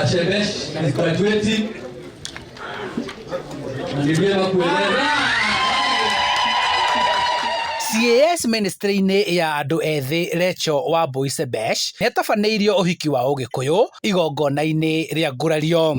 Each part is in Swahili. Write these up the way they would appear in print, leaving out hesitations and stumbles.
CAS Shebesh is graduating. CAS ministry-inĩ ya andũ ethĩ Rachel wa Shebesh nĩatabanĩirio ũhiki wa ũgĩkũyũ igongona-inĩ rĩa ngurario.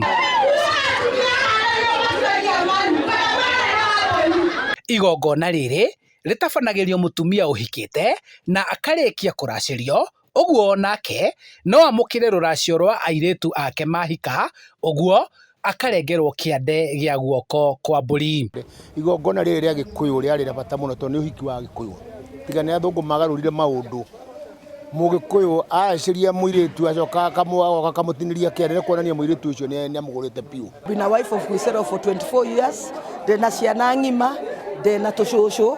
Igongona rĩrĩ rĩtabanagĩrio mũtumia ũhikĩte na akarĩkia kũracĩrio, ũguo nake no amũkĩre rũracio rwa airĩtu ake mahika, ũguo akarengerwo kĩande gĩa guoko kwa mbũri. Igongona rĩrĩ rĩa gĩkũyũ rĩarĩ na bata mũno tondũ nĩ ũhiki wa gĩkũyũ. Tiga nĩ athũngũ magarũrire maũndũ. Mũgĩkũyũ acĩria mũirĩtu acoka akamũtinĩria kĩande nĩ kuonania mũirĩtu ũcio nĩ amũgũrĩte piũ. Been a wife of Wisero for 24 years. Ndĩna ciana ng'ima, ndĩna tũcũcũ.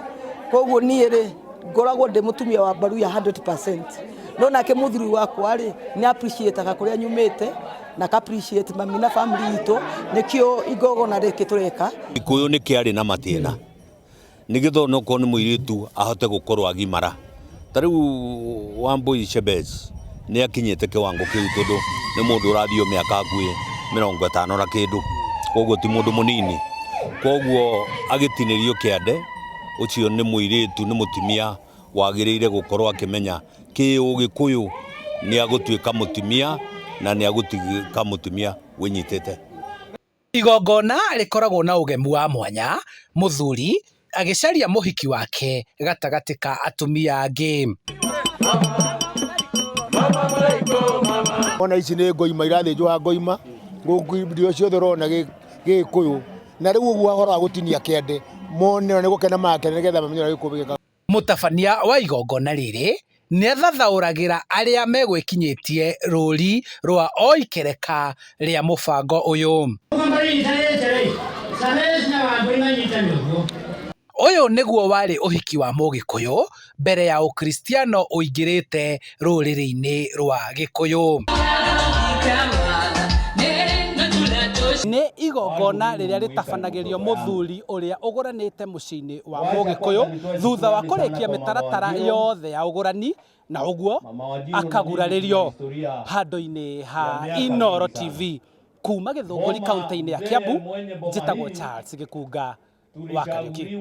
Koguo niĩ rĩ ngoragwo ndĩ mũtumia wa Mbaruya 100%. No nake mũthuri wakwa rĩ nĩ appreciate-aga kũrĩa nyumĩte na ka appreciate mami na family itũ, nĩkĩo igongona rĩkĩ tũreka. Gĩkũyũ nĩ kĩarĩ na matĩna, nĩgetha onokorwo nĩ mũirĩtu ahote gũkorwo agimara. Ta rĩu wa Shebesh nĩ akinyĩte kĩwango kĩu tondũ nĩ mũndũ ũrathiĩ mĩaka hakuhĩ 50 na kĩndũ, koguo ti mũndũ mũnini. Koguo agĩtinĩrio kĩande, ũcio nĩ mũirĩtu, nĩ mũtumia wagĩrĩire gũkorwo akĩmenya kĩũgĩkũyũ nĩ agũtuĩka mũtumia na nĩ agũtuĩka mũtumia wĩnyitĩte. Igongona rĩkoragwo na ũgemu wa mwanya, mũthuri agĩcaria mũhiki wake gatagatĩ ka atumia angĩ. Ona ici nĩ ngoima irathĩnjwo ngoima, ngũnguo ciothe ũrona gĩkũyũ. Na rĩu ũguo ahora gũtinia kĩande, mone nĩ gũkena make nĩgetha mamenye gĩkũyũ. Mũtabania wa igongona rĩrĩ nĩ athathaũragĩra arĩa megwĩkinyĩtie rũri rwa o ikereka rĩa mũbango ũyũ. Ũyũ nĩguo warĩ ũhiki wa mũgĩkũyũ mbere ya ũkristiano ũingĩrĩte rũrĩrĩ-inĩ rwa gĩkũyũ. Nĩ igongona rĩrĩa rĩtabanagĩrio mũthuri ũrĩa ũgũranĩte mũciĩ-inĩ wa mũgĩkũyũ thutha wa kũrĩkia mĩtaratara yothe ya ũgũrani, na ũguo akagurarĩrio. Handũ-inĩ ha Inooro TV kuma Gĩthũngũri kaunti-inĩ ya Kiambu, njĩtagwo Charles Gĩkunga wa Kariuki.